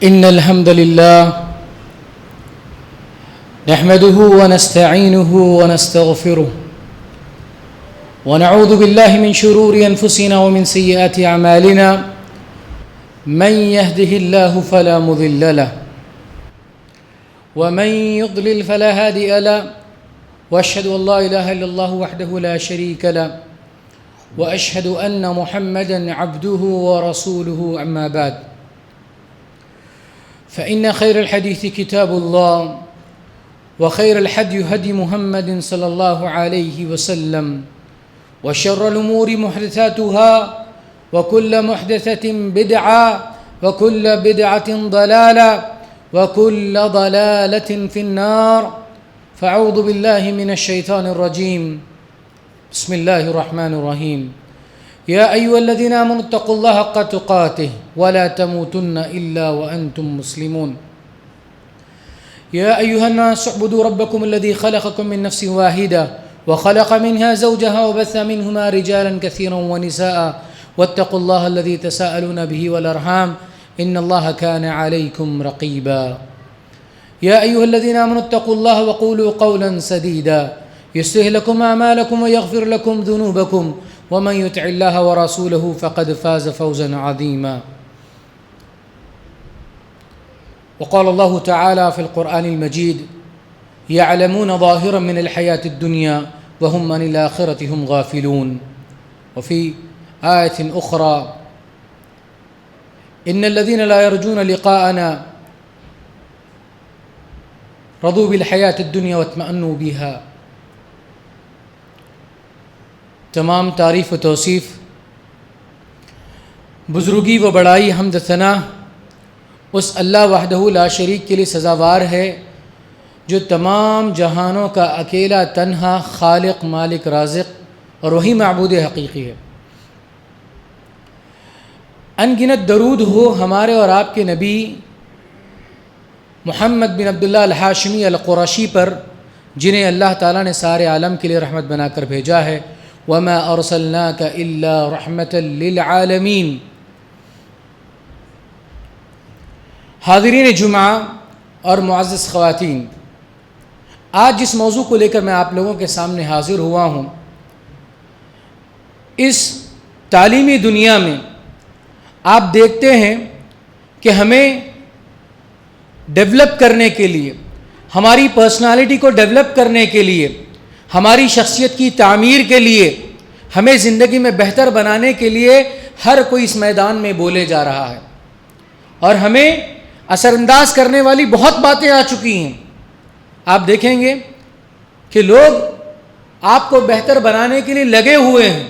إن الحمد لله نحمده ونستعينه ونستغفره ونعوذ بالله من شرور أنفسنا ومن سيئات أعمالنا من يهده الله فلا مضل له ومن يضلل فلا هادي له وأشهد أن لا إله إلا الله وحده لا شريك له وأشهد أن محمدا عبده ورسوله أما بعد فإن خير الحديث كتاب الله وخير الهدي هدي محمد صلى الله عليه وسلم وشر الأمور محدثاتها وكل محدثة بدعة وكل بدعة ضلالة وكل ضلالة في النار فأعوذ بالله من الشيطان الرجيم بسم الله الرحمن الرحيم يا أيها الذين آمنوا اتقوا الله حق تقاته ولا تموتن إلا وأنتم مسلمون يا أيها الناس اعبدوا ربكم الذي خلقكم من نفس واحدة وخلق منها زوجها وبث منهما رجالا كثيرا ونساء واتقوا الله الذي تساءلون به والأرحام إن الله كان عليكم رقيبا يا أيها الذين آمنوا اتقوا الله وقولوا قولا سديدا يصلح لكم أعمالكم ويغفر لكم ذنوبكم ومن يطع الله ورسوله فقد فاز فوزا عظيما وقال الله تعالى في القرآن المجيد يعلمون ظاهرا من الحياة الدنيا وهم عن الآخرة هم غافلون وفي آية أخرى إن الذين لا يرجون لقاءنا رضوا بالحياة الدنيا واطمأنوا بها. تمام تعریف و توصیف، بزرگی و بڑائی، حمد ثنا اس اللہ وحدہ لا شریک کے لیے سزاوار ہے جو تمام جہانوں کا اکیلا تنہا خالق، مالک، رازق اور وہی معبود حقیقی ہے۔ ان گنت درود ہو ہمارے اور آپ کے نبی محمد بن عبداللہ الہاشمی القرشی پر، جنہیں اللہ تعالیٰ نے سارے عالم کے لیے رحمت بنا کر بھیجا ہے۔ وَمَا أَرْسَلْنَاكَ إِلَّا رَحْمَةً لِّلْعَالَمِينَ۔ حاضرین جمعہ اور معزز خواتین، آج جس موضوع کو لے کر میں آپ لوگوں کے سامنے حاضر ہوا ہوں، اس تعلیمی دنیا میں آپ دیکھتے ہیں کہ ہمیں ڈیولپ کرنے کے لیے، ہماری پرسنالٹی کو ڈیولپ کرنے کے لیے، ہماری شخصیت کی تعمیر کے لیے، ہمیں زندگی میں بہتر بنانے کے لیے ہر کوئی اس میدان میں بولے جا رہا ہے، اور ہمیں اثر انداز کرنے والی بہت باتیں آ چکی ہیں۔ آپ دیکھیں گے کہ لوگ آپ کو بہتر بنانے کے لیے لگے ہوئے ہیں،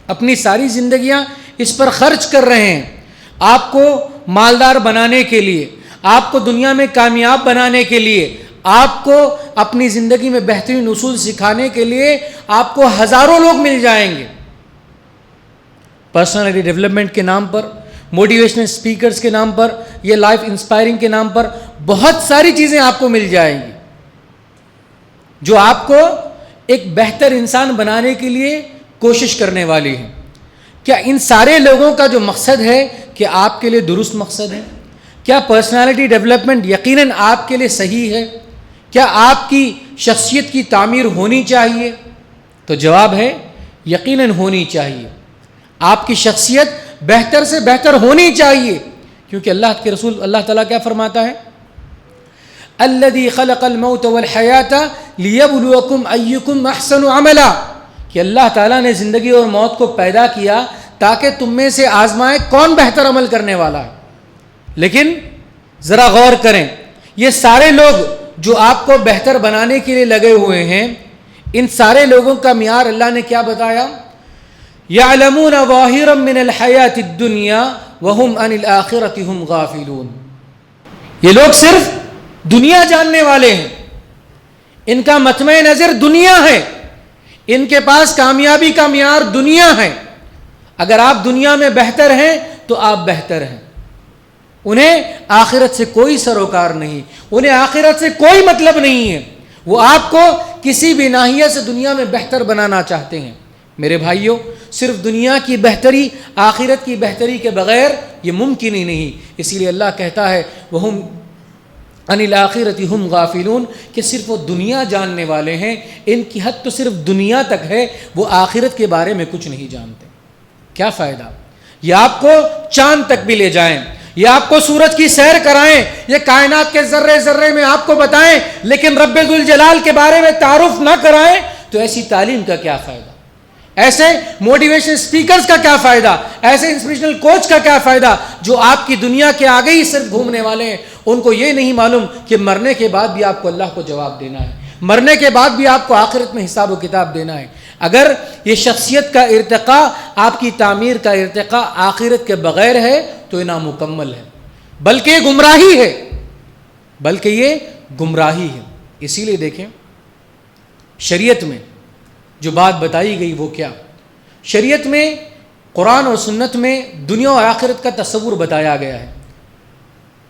اپنی ساری زندگیاں اس پر خرچ کر رہے ہیں، آپ کو مالدار بنانے کے لیے، آپ کو دنیا میں کامیاب بنانے کے لیے، آپ کو اپنی زندگی میں بہترین اصول سکھانے کے لیے آپ کو ہزاروں لوگ مل جائیں گے۔ پرسنالٹی ڈیولپمنٹ کے نام پر، موٹیویشنل اسپیکرز کے نام پر، یہ لائف انسپائرنگ کے نام پر بہت ساری چیزیں آپ کو مل جائیں گی جو آپ کو ایک بہتر انسان بنانے کے لیے کوشش کرنے والی ہیں۔ کیا ان سارے لوگوں کا جو مقصد ہے کہ آپ کے لیے درست مقصد ہے؟ کیا پرسنالٹی ڈیولپمنٹ یقیناً آپ کے لیے صحیح ہے؟ کیا آپ کی شخصیت کی تعمیر ہونی چاہیے؟ تو جواب ہے یقیناً ہونی چاہیے۔ آپ کی شخصیت بہتر سے بہتر ہونی چاہیے، کیونکہ اللہ کے رسول اللہ تعالیٰ کیا فرماتا ہے؟ الذی خلق الموت والحیاۃ لیبلوکم ایکم احسن عملا، کہ اللہ تعالیٰ نے زندگی اور موت کو پیدا کیا تاکہ تم میں سے آزمائے کون بہتر عمل کرنے والا ہے۔ لیکن ذرا غور کریں، یہ سارے لوگ جو آپ کو بہتر بنانے کے لیے لگے ہوئے ہیں، ان سارے لوگوں کا معیار اللہ نے کیا بتایا؟ یعلمون ظاہرا من الحیاۃ الدنیا وہم عن الآخرۃ ہم غافلون۔ یہ لوگ صرف دنیا جاننے والے ہیں، ان کا مطمع نظر دنیا ہے، ان کے پاس کامیابی کا معیار دنیا ہے۔ اگر آپ دنیا میں بہتر ہیں تو آپ بہتر ہیں، انہیں آخرت سے کوئی سروکار نہیں، انہیں آخرت سے کوئی مطلب نہیں ہے، وہ آپ کو کسی بھی ناحیے سے دنیا میں بہتر بنانا چاہتے ہیں۔ میرے بھائیوں، صرف دنیا کی بہتری آخرت کی بہتری کے بغیر یہ ممکن ہی نہیں. اسی لیے اللہ کہتا ہے وَهُمْ عَنِ الْآخِرَةِ هُمْ غَافِلُونَ کہ صرف وہ دنیا جاننے والے ہیں، ان کی حد تو صرف دنیا تک ہے، وہ آخرت کے بارے میں کچھ نہیں جانتے. کیا فائدہ؟ یہ آپ کو چاند تک بھی لے جائیں، یہ آپ کو سورج کی سیر کرائیں، یہ کائنات کے ذرے ذرے میں آپ کو بتائیں، لیکن رب ذوالجلال کے بارے میں تعارف نہ کرائیں تو ایسی تعلیم کا کیا فائدہ؟ ایسے موٹیویشن اسپیکرز کا کیا فائدہ؟ ایسے انسپریشنل کوچ کا کیا فائدہ جو آپ کی دنیا کے آگے ہی صرف گھومنے والے ہیں؟ ان کو یہ نہیں معلوم کہ مرنے کے بعد بھی آپ کو اللہ کو جواب دینا ہے، مرنے کے بعد بھی آپ کو آخرت میں حساب و کتاب دینا ہے. اگر یہ شخصیت کا ارتقاء، آپ کی تعمیر کا ارتقاء آخرت کے بغیر ہے تو یہ نامکمل ہے، بلکہ یہ گمراہی ہے. اسی لیے دیکھیں شریعت میں جو بات بتائی گئی وہ کیا؟ شریعت میں قرآن اور سنت میں دنیا اور آخرت کا تصور بتایا گیا ہے.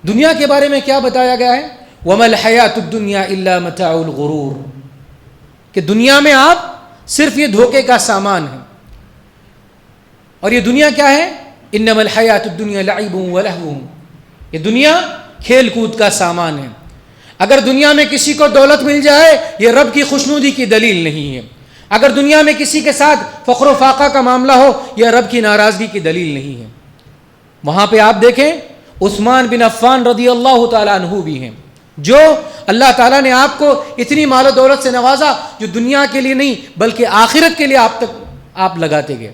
دنیا کے بارے میں کیا بتایا گیا ہے؟ وَمَا الْحَيَاةُ الدُّنْيَا إِلَّا مَتَاعُ الْغُرُورِ کہ دنیا میں آپ صرف یہ دھوکے کا سامان ہے. اور یہ دنیا کیا ہے؟ إِنَّمَا الْحَيَاةُ الدُّنْيَا لَعِبٌ وَلَهْوٌ یہ دنیا کھیل کود کا سامان ہے. اگر دنیا میں کسی کو دولت مل جائے یہ رب کی خوشنودی کی دلیل نہیں ہے. اگر دنیا میں کسی کے ساتھ فخر و فاقہ کا معاملہ ہو یہ رب کی ناراضگی کی دلیل نہیں ہے. وہاں پہ آپ دیکھیں عثمان بن عفان رضی اللہ تعالیٰ عنہ بھی ہیں، جو اللہ تعالیٰ نے آپ کو اتنی مال و دولت سے نوازا جو دنیا کے لیے نہیں بلکہ آخرت کے لیے آپ لگاتے گئے.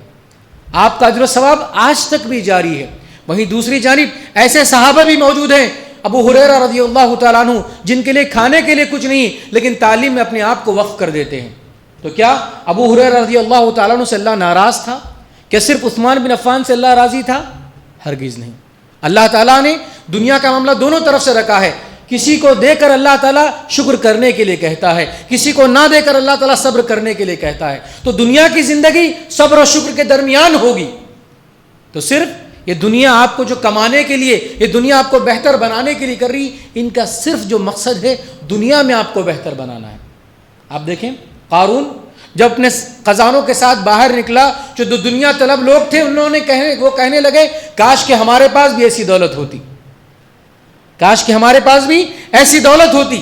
آپ کا اجر و ثواب آج تک بھی جاری ہے. وہیں دوسری جانب ایسے صحابہ بھی موجود ہیں، ابو ہریرہ رضی اللہ تعالیٰ عنہ، جن کے لیے کھانے کے لیے کچھ نہیں لیکن تعلیم میں اپنے آپ کو وقف کر دیتے ہیں. تو کیا ابو ہریرہ رضی اللہ تعالیٰ عنہ سے اللہ ناراض تھا؟ کہ صرف عثمان بن عفان سے اللہ راضی تھا؟ ہرگز نہیں. اللہ تعالیٰ نے دنیا کا معاملہ دونوں طرف سے رکھا ہے. کسی کو دے کر اللہ تعالیٰ شکر کرنے کے لیے کہتا ہے، کسی کو نہ دے کر اللہ تعالیٰ صبر کرنے کے لیے کہتا ہے. تو دنیا کی زندگی صبر و شکر کے درمیان ہوگی. تو صرف یہ دنیا آپ کو جو کمانے کے لیے، یہ دنیا آپ کو بہتر بنانے کے لیے کر رہی، ان کا صرف جو مقصد ہے دنیا میں آپ کو بہتر بنانا ہے. آپ دیکھیں قارون جب اپنے خزانوں کے ساتھ باہر نکلا، جو دنیا طلب لوگ تھے وہ کہنے لگے کاش کہ ہمارے پاس بھی ایسی دولت ہوتی، کاش کہ ہمارے پاس بھی ایسی دولت ہوتی.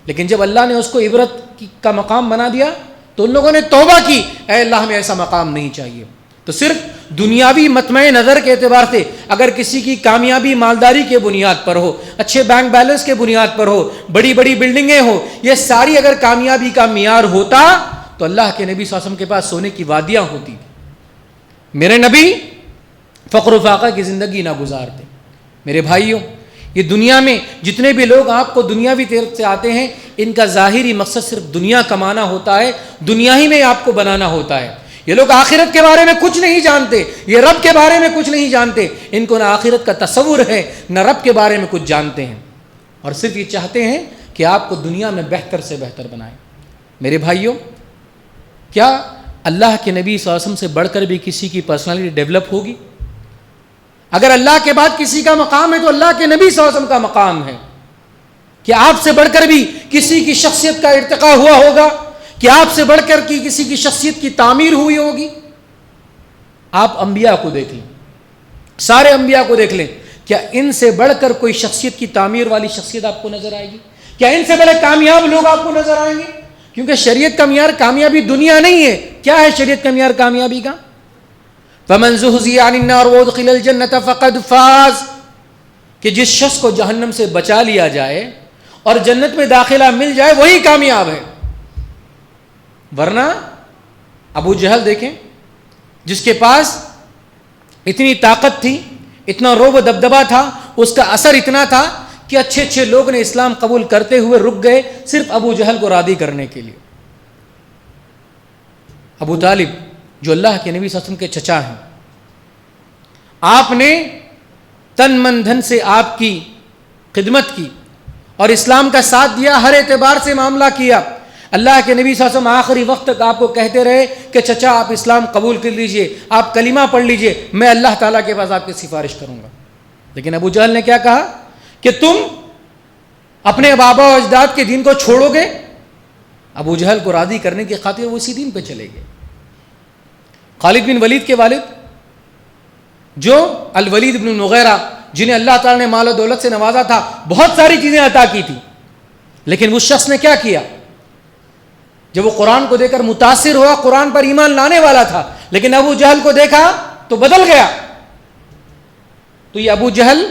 لیکن جب اللہ نے اس کو عبرت کا مقام بنا دیا تو ان لوگوں نے توبہ کی، اے اللہ ہمیں ایسا مقام نہیں چاہیے. تو صرف دنیاوی مطمع نظر کے اعتبار سے اگر کسی کی کامیابی مالداری کے بنیاد پر ہو، اچھے بینک بیلنس کے بنیاد پر ہو، بڑی بڑی بلڈنگیں ہو، یہ ساری اگر کامیابی کا معیار ہوتا تو اللہ کے نبی صلی اللہ علیہ وسلم کے پاس سونے کی وادیاں ہوتی. میرے نبی فقر و فاقہ کی زندگی نہ گزارتے. میرے بھائیوں، یہ دنیا میں جتنے بھی لوگ آپ کو دنیاوی طرف سے آتے ہیں، ان کا ظاہری مقصد صرف دنیا کمانا ہوتا ہے، دنیا ہی میں آپ کو بنانا ہوتا ہے. یہ لوگ آخرت کے بارے میں کچھ نہیں جانتے، یہ رب کے بارے میں کچھ نہیں جانتے. ان کو نہ آخرت کا تصور ہے نہ رب کے بارے میں کچھ جانتے ہیں، اور صرف یہ چاہتے ہیں کہ آپ کو دنیا میں بہتر سے بہتر بنائیں. میرے بھائیوں، کیا اللہ کے نبی صلی اللہ علیہ وسلم سے بڑھ کر بھی کسی کی پرسنالٹی ڈیولپ ہوگی؟ اگر اللہ کے بعد کسی کا مقام ہے تو اللہ کے نبی صلی اللہ علیہ وسلم کا مقام ہے. کیا آپ سے بڑھ کر بھی کسی کی شخصیت کا ارتقاء ہوا ہوگا؟ کیا آپ سے بڑھ کر کسی کی شخصیت کی تعمیر ہوئی ہوگی؟ آپ انبیاء کو دیکھ لیں، سارے انبیاء کو دیکھ لیں، کیا ان سے بڑھ کر کوئی شخصیت کی تعمیر والی شخصیت آپ کو نظر آئے گی؟ کیا ان سے بڑے کامیاب لوگ آپ کو نظر آئیں گے؟ کیونکہ شریعت کا معیار کامیابی دنیا نہیں ہے. کیا ہے شریعت کا معیار کامیابی کا؟ فَمَنْ زُحْزِحَ عَنِ النَّارِ وَأُدْخِلَ الْجَنَّةَ فَقَدْ فَازَ کہ جس شخص کو جہنم سے بچا لیا جائے اور جنت میں داخلہ مل جائے وہی کامیاب ہے. ورنہ ابو جہل دیکھیں، جس کے پاس اتنی طاقت تھی، اتنا رعب و دبدبہ تھا، اس کا اثر اتنا تھا کہ اچھے اچھے لوگ نے اسلام قبول کرتے ہوئے رک گئے صرف ابو جہل کو راضی کرنے کے لیے. ابو طالب جو اللہ کے نبی صلی اللہ علیہ وسلم کے چچا ہیں، آپ نے تن من دھن سے آپ کی خدمت کی اور اسلام کا ساتھ دیا، ہر اعتبار سے معاملہ کیا. اللہ کے نبی صلی اللہ علیہ وسلم آخری وقت تک آپ کو کہتے رہے کہ چچا آپ اسلام قبول کر لیجئے، آپ کلمہ پڑھ لیجئے، میں اللہ تعالیٰ کے پاس آپ کی سفارش کروں گا. لیکن ابو جہل نے کیا کہا کہ تم اپنے بابا و اجداد کے دین کو چھوڑو گے؟ ابو جہل کو راضی کرنے کی خاطر وہ اسی دین پہ چلے گئے. خالد بن ولید کے والد جو الولید بن المغیرہ، جنہیں اللہ تعالیٰ نے مال و دولت سے نوازا تھا، بہت ساری چیزیں عطا کی تھی، لیکن اس شخص نے کیا کیا؟ جب وہ قرآن کو دیکھ کر متاثر ہوا، قرآن پر ایمان لانے والا تھا، لیکن ابو جہل کو دیکھا تو بدل گیا. تو یہ ابو جہل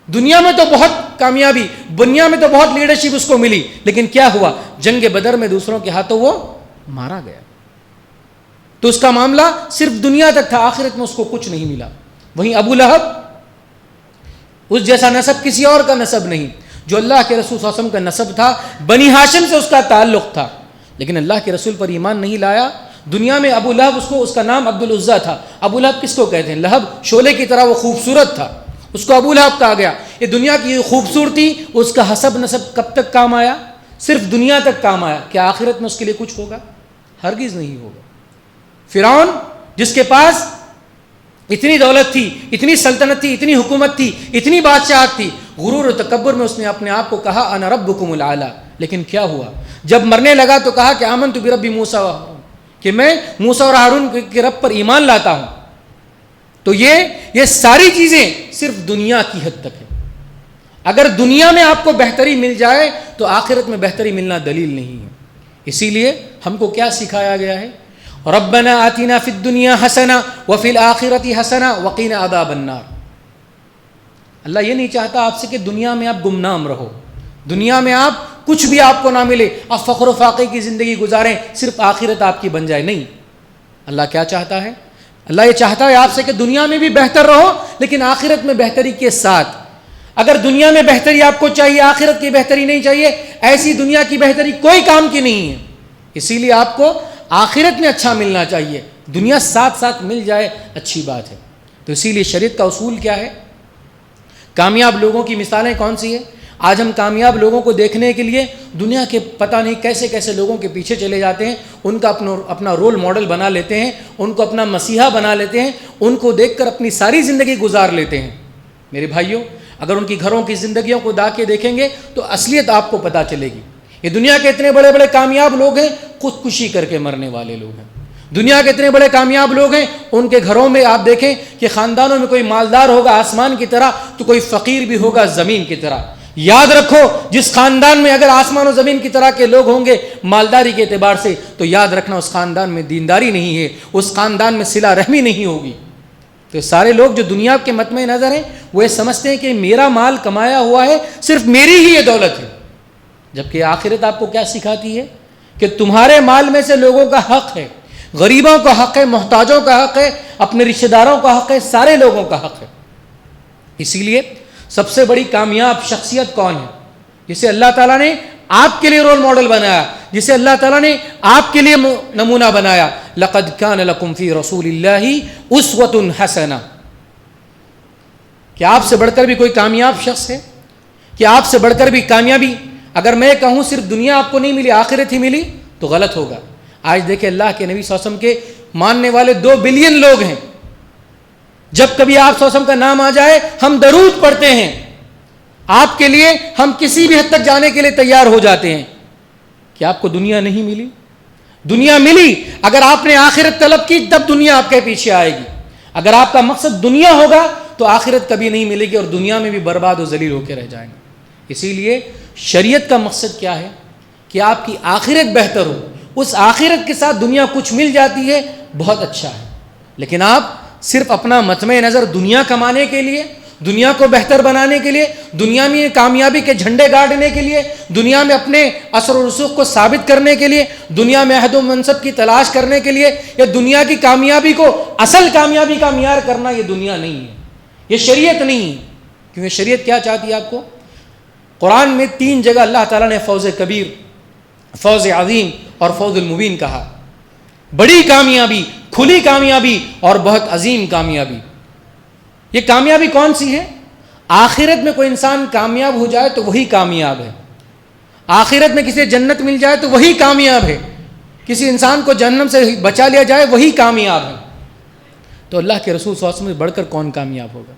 دنیا میں تو بہت کامیابی، دنیا میں تو بہت لیڈرشپ اس کو ملی، لیکن کیا ہوا؟ جنگ بدر میں دوسروں کے ہاتھوں وہ مارا گیا. تو اس کا معاملہ صرف دنیا تک تھا، آخرت میں اس کو کچھ نہیں ملا. وہیں ابو لہب، اس جیسا نسب کسی اور کا نسب نہیں، جو اللہ کے رسول صلی اللہ علیہ وسلم کا نسب تھا، بنی ہاشم سے اس کا تعلق تھا، لیکن اللہ کے رسول پر ایمان نہیں لایا. دنیا میں ابو لہب، اس کا نام عبد العزیٰ تھا. ابو لہب کس کو کہتے ہیں؟ لہب شعلے کی طرح وہ خوبصورت تھا، اس کو ابو لہب کہا گیا. یہ دنیا کی خوبصورتی، اس کا حسب نسب کب تک کام آیا؟ صرف دنیا تک کام آیا. کیا آخرت میں اس کے لیے کچھ ہوگا؟ ہرگز نہیں ہوگا. فرعون جس کے پاس اتنی دولت تھی، اتنی سلطنت تھی، اتنی حکومت تھی، اتنی بادشاہت تھی، غرور و تکبر میں اس نے اپنے آپ کو کہا انا ربکم الاعلی. لیکن کیا ہوا؟ جب مرنے لگا تو کہا کہ آمنت برب موسیٰ و ہارون، کہ میں موسیٰ اور ہارون کے رب پر ایمان لاتا ہوں. تو یہ ساری چیزیں صرف دنیا کی حد تک ہے. اگر دنیا میں آپ کو بہتری مل جائے تو آخرت میں بہتری ملنا دلیل نہیں ہے. اسی لیے ہم کو کیا سکھایا گیا ہے؟ ربنا آتنا فی الدنیا حسنہ وفی الآخرۃ حسنہ وقنا عذاب النار. اللہ یہ نہیں چاہتا آپ سے کہ دنیا میں آپ گمنام رہو، دنیا میں آپ کچھ بھی آپ کو نہ ملے، آپ فخر و فاقے کی زندگی گزاریں، صرف آخرت آپ کی بن جائے. نہیں، اللہ کیا چاہتا ہے؟ اللہ یہ چاہتا ہے آپ سے کہ دنیا میں بھی بہتر رہو، لیکن آخرت میں بہتری کے ساتھ. اگر دنیا میں بہتری آپ کو چاہیے، آخرت کی بہتری نہیں چاہیے، ایسی دنیا کی بہتری کوئی کام کی نہیں ہے. اسی لیے آپ کو آخرت میں اچھا ملنا چاہیے، دنیا ساتھ ساتھ مل جائے اچھی بات ہے. تو اسی لیے شریعت کا اصول کیا ہے؟ کامیاب لوگوں کی مثالیں کون سی ہیں؟ آج ہم کامیاب لوگوں کو دیکھنے کے لیے دنیا کے پتہ نہیں کیسے کیسے لوگوں کے پیچھے چلے جاتے ہیں، ان کا اپنا رول ماڈل بنا لیتے ہیں، ان کو اپنا مسیحا بنا لیتے ہیں، ان کو دیکھ کر اپنی ساری زندگی گزار لیتے ہیں. میرے بھائیوں، اگر ان کی گھروں کی زندگیوں کو دا کے دیکھیں گے تو اصلیت آپ کو پتہ چلے گی. یہ دنیا کے اتنے بڑے بڑے کامیاب لوگ ہیں، خودکشی کر کے مرنے والے لوگ ہیں. دنیا کے اتنے بڑے کامیاب لوگ ہیں، ان کے گھروں میں آپ دیکھیں کہ خاندانوں میں کوئی مالدار ہوگا آسمان کی طرح تو کوئی فقیر بھی ہوگا زمین کی طرح. یاد رکھو، جس خاندان میں اگر آسمان و زمین کی طرح کے لوگ ہوں گے مالداری کے اعتبار سے، تو یاد رکھنا اس خاندان میں دینداری نہیں ہے، اس خاندان میں صلہ رحمی نہیں ہوگی. تو سارے لوگ جو دنیا کے مطمع نظر ہیں وہ یہ سمجھتے ہیں کہ میرا مال کمایا ہوا ہے، صرف میری ہی یہ دولت ہے. جبکہ آخرت آپ کو کیا سکھاتی ہے؟ کہ تمہارے مال میں سے لوگوں کا حق ہے، غریبوں کا حق ہے، محتاجوں کا حق ہے، اپنے رشتہ داروں کا حق ہے، سارے لوگوں کا حق ہے. اسی لیے سب سے بڑی کامیاب شخصیت کون ہے؟ جسے اللہ تعالیٰ نے آپ کے لیے رول ماڈل بنایا، جسے اللہ تعالیٰ نے آپ کے لیے نمونہ بنایا. لقد کان لکم فی رسول اللہ اسوۃ حسنہ. کیا آپ سے بڑھ کر بھی کوئی کامیاب شخص ہے؟ کیا آپ سے بڑھ کر بھی کامیابی؟ اگر میں کہوں صرف دنیا آپ کو نہیں ملی، آخرت ہی ملی، تو غلط ہوگا. آج دیکھیں اللہ کے نبی صلی اللہ علیہ وسلم کے ماننے والے 2 بلین لوگ ہیں. جب کبھی آپ صلی اللہ علیہ وسلم کا نام آ جائے ہم درود پڑھتے ہیں، آپ کے لیے ہم کسی بھی حد تک جانے کے لیے تیار ہو جاتے ہیں. کیا آپ کو دنیا نہیں ملی؟ دنیا ملی. اگر آپ نے آخرت طلب کی تب دنیا آپ کے پیچھے آئے گی. اگر آپ کا مقصد دنیا ہوگا تو آخرت کبھی نہیں ملے گی اور دنیا میں بھی برباد و ذلیل ہو کے رہ جائیں گے. اسی لیے شریعت کا مقصد کیا ہے؟ کہ آپ کی آخرت بہتر ہو. اس آخرت کے ساتھ دنیا کچھ مل جاتی ہے، بہت اچھا ہے، لیکن آپ صرف اپنا مطمع نظر دنیا کمانے کے لیے، دنیا کو بہتر بنانے کے لیے، دنیا میں کامیابی کے جھنڈے گاڑنے کے لیے، دنیا میں اپنے اثر و رسوخ کو ثابت کرنے کے لیے، دنیا میں عہد و منصب کی تلاش کرنے کے لیے، یا دنیا کی کامیابی کو اصل کامیابی کا معیار کرنا، یہ دنیا نہیں ہے، یہ شریعت نہیں ہے. کیونکہ شریعت کیا چاہتی ہے آپ کو؟ قرآن میں 3 جگہ اللہ تعالیٰ نے فوز کبیر، فوز عظیم اور فوز المبین کہا. بڑی کامیابی، کھلی کامیابی اور بہت عظیم کامیابی. یہ کامیابی کون سی ہے؟ آخرت میں کوئی انسان کامیاب ہو جائے تو وہی کامیاب ہے. آخرت میں کسی جنت مل جائے تو وہی کامیاب ہے. کسی انسان کو جہنم سے بچا لیا جائے وہی کامیاب ہے. تو اللہ کے رسول صلی اللہ علیہ وسلم سے بڑھ کر کون کامیاب ہوگا؟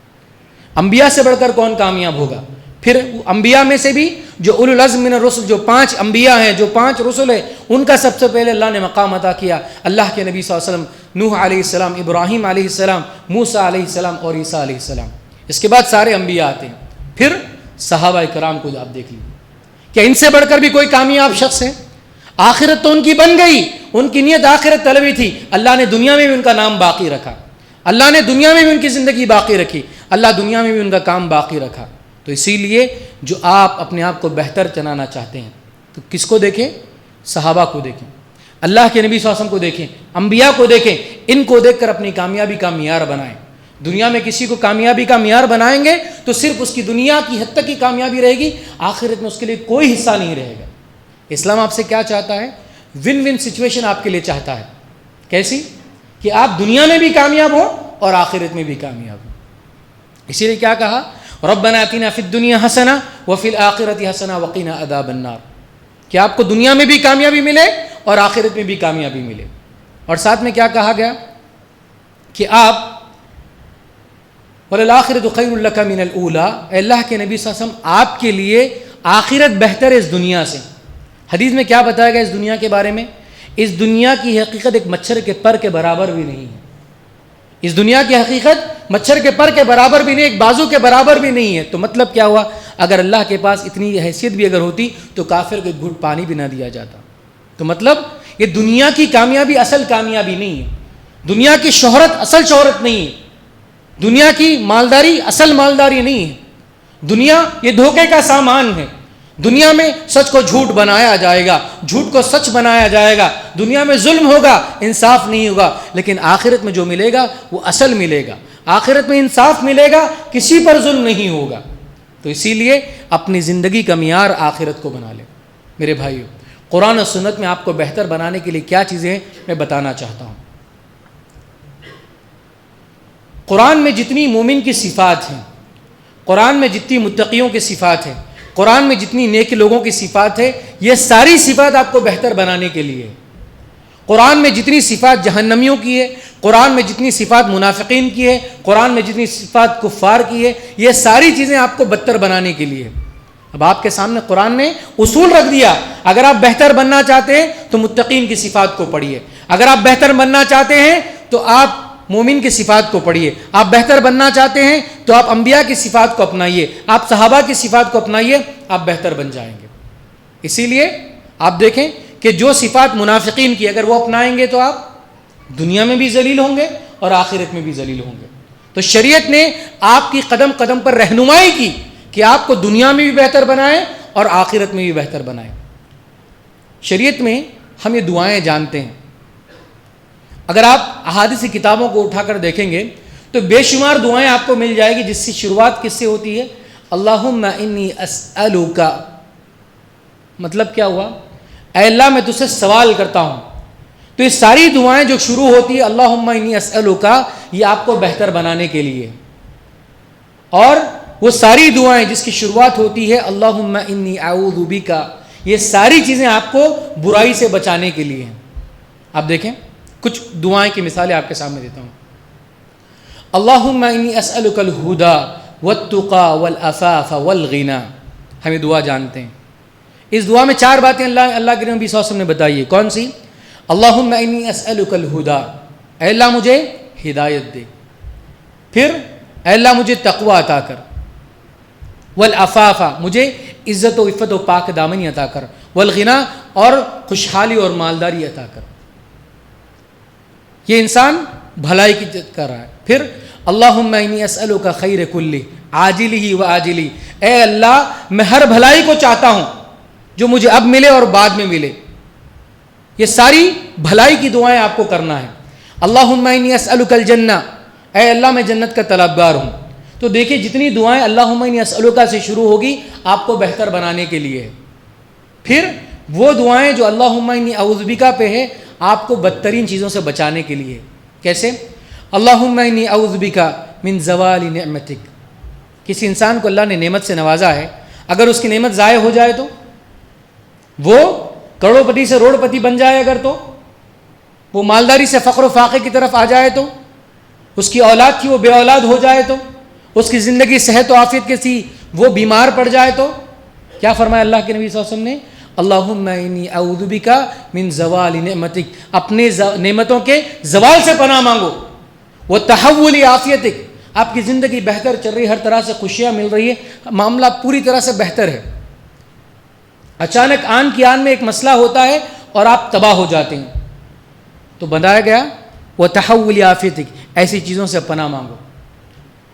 انبیاء سے بڑھ کر کون کامیاب ہوگا؟ پھر انبیاء میں سے بھی جو اولو العزم من الرسل، جو 5 انبیاء ہیں، جو 5 رسل ہیں، ان کا سب سے پہلے اللہ نے مقام عطا کیا. اللہ کے نبی صلی اللہ علیہ وسلم نوح علیہ السلام، ابراہیم علیہ السلام، موسیٰ علیہ السلام اور عیسیٰ علیہ السلام. اس کے بعد سارے انبیاء آتے ہیں. پھر صحابہ کرام کو آپ دیکھ لیجیے، کیا ان سے بڑھ کر بھی کوئی کامیاب شخص ہے؟ آخرت تو ان کی بن گئی، ان کی نیت آخرت طلبی تھی، اللہ نے دنیا میں بھی ان کا نام باقی رکھا، اللہ نے دنیا میں بھی ان کی زندگی باقی رکھی، اللہ دنیا میں بھی ان کا کام باقی رکھا. تو اسی لیے جو آپ اپنے آپ کو بہتر چنانا چاہتے ہیں تو کس کو دیکھیں؟ صحابہ کو دیکھیں، اللہ کے نبی صلی اللہ علیہ وسلم کو دیکھیں، انبیاء کو دیکھیں. ان کو دیکھ کر اپنی کامیابی کا معیار بنائیں. دنیا میں کسی کو کامیابی کا معیار بنائیں گے تو صرف اس کی دنیا کی حد تک کی کامیابی رہے گی، آخرت میں اس کے لیے کوئی حصہ نہیں رہے گا. اسلام آپ سے کیا چاہتا ہے؟ ون ون سچویشن آپ کے لیے چاہتا ہے. کیسی؟ کہ آپ دنیا میں بھی کامیاب ہوں اور آخرت میں بھی کامیاب ہوں. اسی لیے کیا کہا؟ ربنا آتنا فی الدنیا حسنہ وفی الآخرۃ حسنہ وقنا عذاب النار. کہ آپ کو دنیا میں بھی کامیابی ملے اور آخرت میں بھی کامیابی ملے. اور ساتھ میں کیا کہا گیا؟ کہ آپ وَلَلْآخِرَةُ خَيْرٌ لَكَ مِنَ الْأُولَىٰ، اے اللہ کے نبی صلی اللہ علیہ وسلم آپ کے لیے آخرت بہتر ہے اس دنیا سے. حدیث میں کیا بتایا گیا اس دنیا کے بارے میں؟ اس دنیا کی حقیقت ایک مچھر کے پر کے برابر بھی نہیں ہے. اس دنیا کی حقیقت مچھر کے پر کے برابر بھی نہیں، ایک بازو کے برابر بھی نہیں ہے. تو مطلب کیا ہوا؟ اگر اللہ کے پاس اتنی حیثیت بھی اگر ہوتی تو کافر کو ایک گھٹ پانی بھی نہ دیا جاتا. تو مطلب یہ دنیا کی کامیابی اصل کامیابی نہیں ہے، دنیا کی شہرت اصل شہرت نہیں ہے، دنیا کی مالداری اصل مالداری نہیں ہے. دنیا یہ دھوکے کا سامان ہے. دنیا میں سچ کو جھوٹ بنایا جائے گا، جھوٹ کو سچ بنایا جائے گا، دنیا میں ظلم ہوگا، انصاف نہیں ہوگا. لیکن آخرت میں جو ملے گا وہ اصل ملے گا. آخرت میں انصاف ملے گا، کسی پر ظلم نہیں ہوگا. تو اسی لیے اپنی زندگی کا معیار آخرت کو بنا لیں. میرے بھائیو، قرآن و سنت میں آپ کو بہتر بنانے کے لیے کیا چیزیں ہیں میں بتانا چاہتا ہوں. قرآن میں جتنی مومن کی صفات ہیں، قرآن میں جتنی متقیوں کی صفات ہیں، قرآن میں جتنی نیک لوگوں کی صفات ہے، یہ ساری صفات آپ کو بہتر بنانے کے لیے. قرآن میں جتنی صفات جہنمیوں کی ہے، قرآن میں جتنی صفات منافقین کی ہے، قرآن میں جتنی صفات کفار کی ہے، یہ ساری چیزیں آپ کو بدتر بنانے کے لیے. اب آپ کے سامنے قرآن نے اصول رکھ دیا. اگر آپ بہتر بننا چاہتے ہیں تو متقین کی صفات کو پڑھیے، اگر آپ بہتر بننا چاہتے ہیں تو آپ مومن کی صفات کو پڑھیے، آپ بہتر بننا چاہتے ہیں تو آپ انبیاء کی صفات کو اپنائیے، آپ صحابہ کی صفات کو اپنائیے، آپ بہتر بن جائیں گے. اسی لیے آپ دیکھیں کہ جو صفات منافقین کی اگر وہ اپنائیں گے تو آپ دنیا میں بھی ذلیل ہوں گے اور آخرت میں بھی ذلیل ہوں گے. تو شریعت نے آپ کی قدم قدم پر رہنمائی کی کہ آپ کو دنیا میں بھی بہتر بنائیں اور آخرت میں بھی بہتر بنائیں. شریعت میں ہم یہ دعائیں جانتے ہیں. اگر آپ احادیث کی کتابوں کو اٹھا کر دیکھیں گے تو بے شمار دعائیں آپ کو مل جائے گی جس کی شروعات کس سے ہوتی ہے؟ اللہم انی اسألک. مطلب کیا ہوا؟ اے اللہ میں تجھ سے سوال کرتا ہوں. تو یہ ساری دعائیں جو شروع ہوتی ہے اللہم انی اسألک، یہ آپ کو بہتر بنانے کے لیے. اور وہ ساری دعائیں جس کی شروعات ہوتی ہے اللہم انی اعوذ بک، یہ ساری چیزیں آپ کو برائی سے بچانے کے لیے ہیں. آپ دیکھیں کچھ دعائیں کی مثالیں آپ کے سامنے دیتا ہوں. اللہم انی اسألک الہدی والتقی والعفاف والغنی. ہم یہ دعا جانتے ہیں. اس دعا میں 4 باتیں اللہ کے نبی صلی اللہ علیہ وسلم نے بتائی ہے. کون سی؟ اللہم انی اسألک الہدی، اے اللہ مجھے ہدایت دے. پھر اے اللہ مجھے تقوی عطا کر. والعفاف، مجھے عزت و عفت و پاک دامنی عطا کر. والغنی، اور خوشحالی اور مالداری عطا کر. یہ انسان بھلائی کی جد کر رہا ہے. پھر اللہم انی اسألک خیر کلی عاجلہ و آجلہ، اے اللہ میں ہر بھلائی کو چاہتا ہوں جو مجھے اب ملے اور بعد میں ملے. یہ ساری بھلائی کی دعائیں آپ کو کرنا ہے. اللہم انی اسألک الجنہ، اے اللہ میں جنت کا طلبگار ہوں. تو دیکھیں جتنی دعائیں اللہم انی اسألک سے شروع ہوگی آپ کو بہتر بنانے کے لیے ہے. پھر وہ دعائیں جو اللہم انی اعوذ بک پہ ہے آپ کو بدترین چیزوں سے بچانے کے لیے. کیسے؟ اللہم انی اعوذ بک من زوال نعمتک. کسی انسان کو اللہ نے نعمت سے نوازا ہے، اگر اس کی نعمت ضائع ہو جائے تو وہ کروڑ پتی سے روڑ پتی بن جائے، اگر تو وہ مالداری سے فقر و فاقے کی طرف آ جائے، تو اس کی اولاد تھی وہ بے اولاد ہو جائے، تو اس کی زندگی صحت و عافیت کے سی وہ بیمار پڑ جائے، تو کیا فرمایا اللہ کے نبی صلی اللہ علیہ وسلم نے؟ اللہم انی اعوذ بک من زوال نعمتک، اپنے نعمتوں کے زوال سے پناہ مانگو، وتحول عافیتک، آپ کی زندگی بہتر چل رہی ہے، ہر طرح سے خوشیاں مل رہی ہے، معاملہ پوری طرح سے بہتر ہے، اچانک آن کی آن میں ایک مسئلہ ہوتا ہے اور آپ تباہ ہو جاتے ہیں، تو بتایا گیا وتحول عافیتک، ایسی چیزوں سے پناہ مانگو.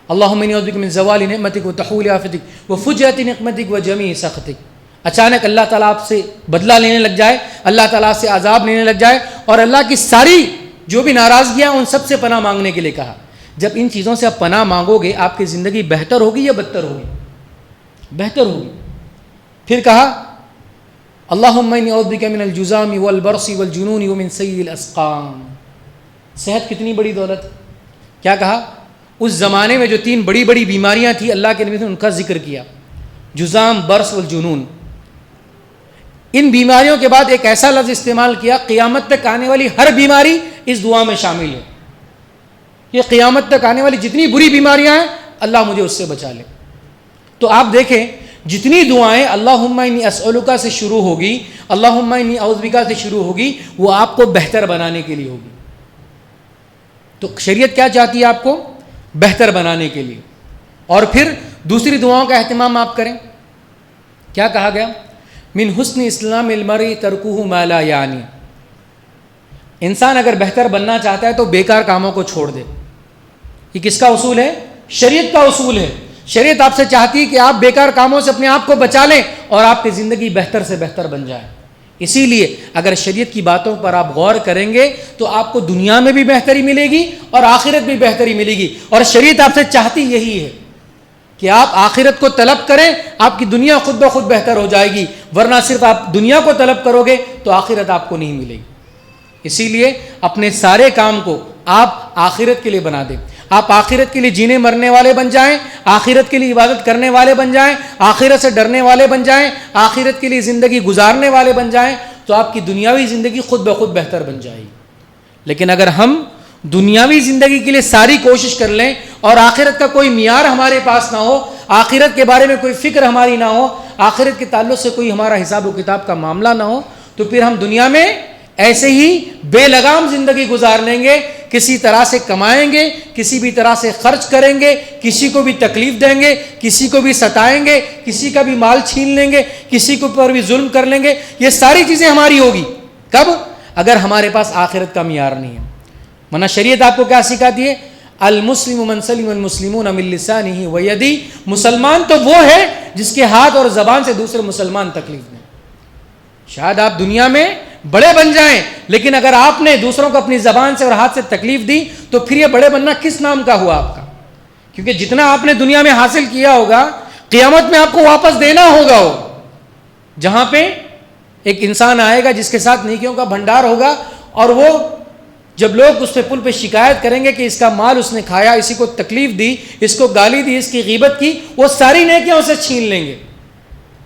اللہم انی اعوذ بک من زوال نعمتک وتحول عافیتک وفجأۃ نقمتک وجمیع سخطک، اچانک اللہ تعالیٰ آپ سے بدلہ لینے لگ جائے، اللہ تعالیٰ سے عذاب لینے لگ جائے، اور اللہ کی ساری جو بھی ناراضگیاں ان سب سے پناہ مانگنے کے لیے کہا. جب ان چیزوں سے آپ پناہ مانگو گے آپ کی زندگی بہتر ہوگی یا بدتر ہوگی؟ بہتر ہوگی. پھر کہا اللہم انی اعوذ بک من الجذام والبرص والجنون ومن سیء الاسقام. صحت کتنی بڑی دولت. کیا کہا؟ اس زمانے میں جو 3 بڑی بڑی بیماریاں تھیں اللہ کے نبی نے ان کا ذکر کیا، جذام، برص والجنون. ان بیماریوں کے بعد ایک ایسا لفظ استعمال کیا، قیامت تک آنے والی ہر بیماری اس دعا میں شامل ہے. یہ قیامت تک آنے والی جتنی بری بیماریاں ہیں اللہ مجھے اس سے بچا لے. تو آپ دیکھیں جتنی دعائیں اللہم انی اسألک سے شروع ہوگی، اللہم انی اعوذ بک سے شروع ہوگی، وہ آپ کو بہتر بنانے کے لیے ہوگی. تو شریعت کیا چاہتی ہے؟ آپ کو بہتر بنانے کے لیے. اور پھر دوسری دعاؤں کا اہتمام آپ کریں. کیا کہا گیا؟ من حسن اسلام المرء ترکہ ما لا یعنی. انسان اگر بہتر بننا چاہتا ہے تو بیکار کاموں کو چھوڑ دے. یہ کس کا اصول ہے؟ شریعت کا اصول ہے. شریعت آپ سے چاہتی ہے کہ آپ بیکار کاموں سے اپنے آپ کو بچا لیں اور آپ کی زندگی بہتر سے بہتر بن جائے. اسی لیے اگر شریعت کی باتوں پر آپ غور کریں گے تو آپ کو دنیا میں بھی بہتری ملے گی اور آخرت بھی بہتری ملے گی. اور شریعت آپ سے چاہتی یہی ہے کہ آپ آخرت کو طلب کریں، آپ کی دنیا خود بخود بہتر ہو جائے گی، ورنہ صرف آپ دنیا کو طلب کرو گے تو آخرت آپ کو نہیں ملے گی. اسی لیے اپنے سارے کام کو آپ آخرت کے لیے بنا دیں. آپ آخرت کے لیے جینے مرنے والے بن جائیں، آخرت کے لیے عبادت کرنے والے بن جائیں، آخرت سے ڈرنے والے بن جائیں، آخرت کے لیے زندگی گزارنے والے بن جائیں، تو آپ کی دنیاوی زندگی خود بخود بہتر بن جائے گی. لیکن اگر ہم دنیاوی زندگی کے لیے ساری کوشش کر لیں اور آخرت کا کوئی معیار ہمارے پاس نہ ہو، آخرت کے بارے میں کوئی فکر ہماری نہ ہو، آخرت کے تعلق سے کوئی ہمارا حساب و کتاب کا معاملہ نہ ہو، تو پھر ہم دنیا میں ایسے ہی بے لگام زندگی گزار لیں گے. کسی طرح سے کمائیں گے، کسی بھی طرح سے خرچ کریں گے، کسی کو بھی تکلیف دیں گے، کسی کو بھی ستائیں گے، کسی کا بھی مال چھین لیں گے، کسی کے اوپر بھی ظلم کر لیں گے. یہ ساری چیزیں ہماری ہوگی کب؟ اگر ہمارے پاس آخرت کا معیار نہیں ہے. ورنہ شریعت آپ کو کیا سکھاتی ہے؟ المسلم من سلم المسلمون من لسانہ ویدہ. مسلمان تو وہ ہے جس کے ہاتھ اور زبان سے دوسرے مسلمان تکلیف دیں. شاید آپ دنیا میں بڑے بن جائیں، لیکن اگر آپ نے دوسروں کو اپنی زبان سے اور ہاتھ سے تکلیف دی تو پھر یہ بڑے بننا کس نام کا ہوا آپ کا؟ کیونکہ جتنا آپ نے دنیا میں حاصل کیا ہوگا قیامت میں آپ کو واپس دینا ہوگا. جہاں پہ ایک انسان آئے گا جس کے ساتھ نیکیوں کا بھنڈار ہوگا، اور وہ جب لوگ اس پہ پل پہ شکایت کریں گے کہ اس کا مال اس نے کھایا، اسی کو تکلیف دی، اس کو گالی دی، اس کی غیبت کی، وہ ساری نیکیاں اسے چھین لیں گے.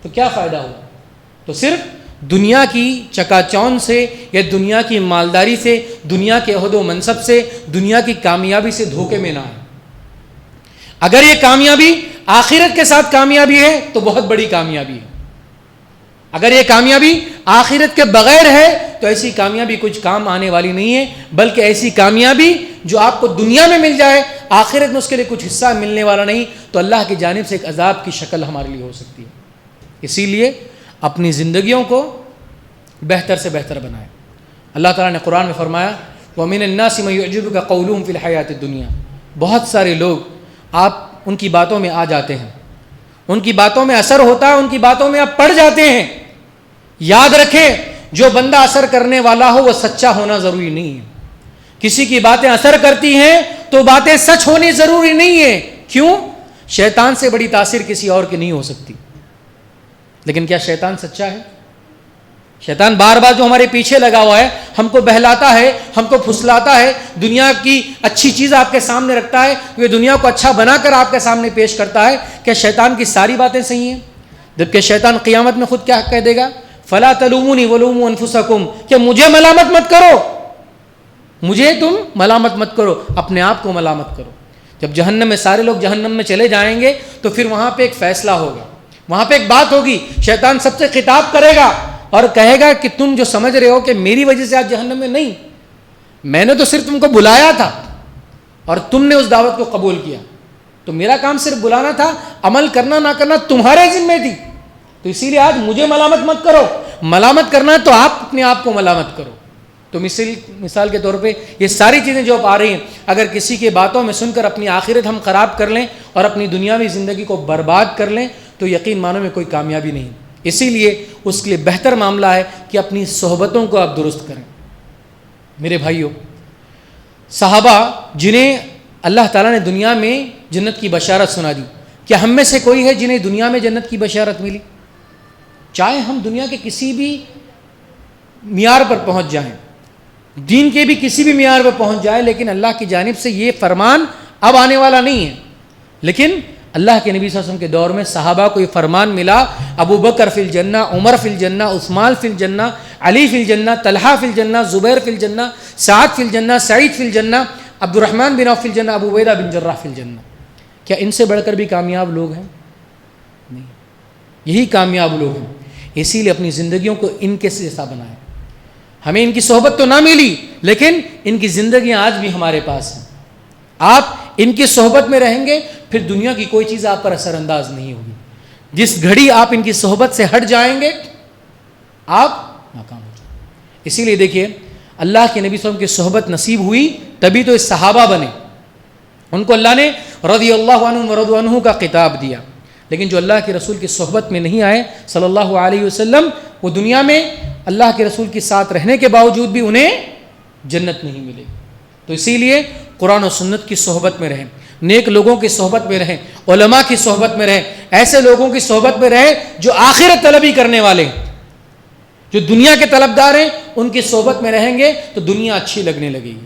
تو کیا فائدہ ہوگا؟ تو صرف دنیا کی چکا چوند سے یا دنیا کی مالداری سے، دنیا کے عہد و منصب سے، دنیا کی کامیابی سے دھوکے میں نہ آئے. اگر یہ کامیابی آخرت کے ساتھ کامیابی ہے تو بہت بڑی کامیابی ہے. اگر یہ کامیابی آخرت کے بغیر ہے تو ایسی کامیابی کچھ کام آنے والی نہیں ہے، بلکہ ایسی کامیابی جو آپ کو دنیا میں مل جائے آخرت میں اس کے لیے کچھ حصہ ملنے والا نہیں، تو اللہ کی جانب سے ایک عذاب کی شکل ہمارے لیے ہو سکتی ہے. اسی لیے اپنی زندگیوں کو بہتر سے بہتر بنائیں. اللہ تعالیٰ نے قرآن میں فرمایا وَمِنَ النَّاسِ مَن يُعْجِبُكَ قَوْلُهُمْ فِي الْحَيَاةِ الدُّنْيَا. بہت سارے لوگ آپ ان کی باتوں میں آ جاتے ہیں، ان کی باتوں میں اثر ہوتا ہے، ان کی باتوں میں آپ پڑ جاتے ہیں. یاد رکھیں جو بندہ اثر کرنے والا ہو وہ سچا ہونا ضروری نہیں ہے. کسی کی باتیں اثر کرتی ہیں تو باتیں سچ ہونی ضروری نہیں ہے. کیوں؟ شیطان سے بڑی تاثیر کسی اور کی نہیں ہو سکتی. لیکن کیا شیطان سچا ہے؟ شیطان بار بار جو ہمارے پیچھے لگا ہوا ہے، ہم کو بہلاتا ہے، ہم کو پھسلاتا ہے، دنیا کی اچھی چیز آپ کے سامنے رکھتا ہے، یہ دنیا کو اچھا بنا کر آپ کے سامنے پیش کرتا ہے. کیا شیطان کی ساری باتیں صحیح ہیں؟ جبکہ شیطان قیامت میں خود کیا کہہ دے گا؟ فلا تلومونی ولوموا انفسکم، کہ مجھے ملامت مت کرو، مجھے تم ملامت مت کرو، اپنے آپ کو ملامت کرو. جب جہنم میں سارے لوگ جہنم میں چلے جائیں گے تو پھر وہاں پہ ایک فیصلہ ہوگا، وہاں پہ ایک بات ہوگی، شیطان سب سے خطاب کرے گا اور کہے گا کہ تم جو سمجھ رہے ہو کہ میری وجہ سے آپ جہنم میں، نہیں، میں نے تو صرف تم کو بلایا تھا اور تم نے اس دعوت کو قبول کیا، تو میرا کام صرف بلانا تھا، عمل کرنا نہ کرنا تمہارے ذمہ تھی. تو اسی لیے آج مجھے ملامت مت کرو، ملامت کرنا ہے تو آپ اپنے آپ کو ملامت کرو. تو مثال کے طور پہ یہ ساری چیزیں جو اب آ رہی ہیں، اگر کسی کی باتوں میں سن کر اپنی آخرت ہم خراب کر لیں اور اپنی دنیاوی زندگی کو برباد کر لیں تو یقین مانو میں کوئی کامیابی نہیں. اسی لیے اس کے لیے بہتر معاملہ ہے کہ اپنی صحبتوں کو آپ درست کریں. میرے بھائیوں، صحابہ جنہیں اللہ تعالیٰ نے دنیا میں جنت کی بشارت سنا دی، کیا ہم میں سے کوئی ہے جنہیں دنیا میں جنت کی بشارت ملی؟ چاہے ہم دنیا کے کسی بھی معیار پر پہنچ جائیں، دین کے بھی کسی بھی معیار پر پہنچ جائے، لیکن اللہ کی جانب سے یہ فرمان اب آنے والا نہیں ہے. لیکن اللہ کے نبی صلی اللہ علیہ وسلم کے دور میں صحابہ کو یہ فرمان ملا، ابو بکر فی الجنہ، عمر فی الجنہ، عثمان فی الجنہ، علی فی الجنہ، طلحہ فی الجنہ، زبیر فی الجنہ، سعد فی الجنہ، سعید فی الجنہ، عبد الرحمن بن عوف فی الجنہ، ابو عبیدہ بن جراح فی الجنہ. کیا ان سے بڑھ کر بھی کامیاب لوگ ہیں؟ نہیں، یہی کامیاب لوگ ہیں. اسی لیے اپنی زندگیوں کو ان کے جیسا بنائیں. ہمیں ان کی صحبت تو نہ ملی، لیکن ان کی زندگیاں آج بھی ہمارے پاس ہیں. آپ ان کی صحبت میں رہیں گے، پھر دنیا کی کوئی چیز آپ پر اثر انداز نہیں ہوگی. جس گھڑی آپ ان کی صحبت سے ہٹ جائیں گے آپ ناکام ہو جائیں. اسی لیے دیکھیے، اللہ کے نبی صلی اللہ علیہ وسلم کی صحبت نصیب ہوئی تبھی تو اس صحابہ بنے. ان کو اللہ نے رضی اللہ عنہم ورضوا عنہ کا خطاب دیا. لیکن جو اللہ کے رسول کی صحبت میں نہیں آئے صلی اللہ علیہ وسلم، وہ دنیا میں اللہ کے رسول کے ساتھ رہنے کے باوجود بھی انہیں جنت نہیں ملے. تو اسی لیے قرآن و سنت کی صحبت میں رہیں، نیک لوگوں کی صحبت میں رہیں، علماء کی صحبت میں رہیں، ایسے لوگوں کی صحبت میں رہیں جو آخرت طلبی کرنے والے ہیں. جو دنیا کے طلبدار ہیں ان کی صحبت میں رہیں گے تو دنیا اچھی لگنے لگے گی،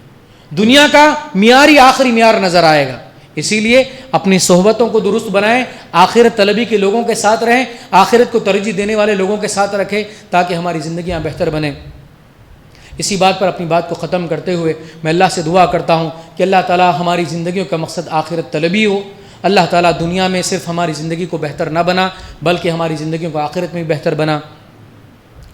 دنیا کا معیار ہی آخری معیار نظر آئے گا. اسی لیے اپنی صحبتوں کو درست بنائیں، آخرت طلبی کے لوگوں کے ساتھ رہیں، آخرت کو ترجیح دینے والے لوگوں کے ساتھ رکھیں تاکہ ہماری زندگیاں بہتر بنیں. اسی بات پر اپنی بات کو ختم کرتے ہوئے میں اللہ سے دعا کرتا ہوں کہ اللہ تعالیٰ ہماری زندگیوں کا مقصد آخرت طلبی ہو. اللہ تعالیٰ دنیا میں صرف ہماری زندگی کو بہتر نہ بنا بلکہ ہماری زندگیوں کو آخرت میں بھی بہتر بنا.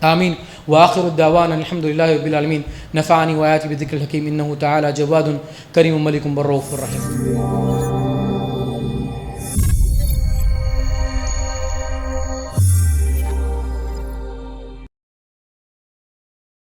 آمین. وآخر الدعوانا الحمد للہ رب العالمین. نفعنی وآیاتی بذکر الحکیم انہ تعالی جواد کریم ملک بر رؤوف رحیم.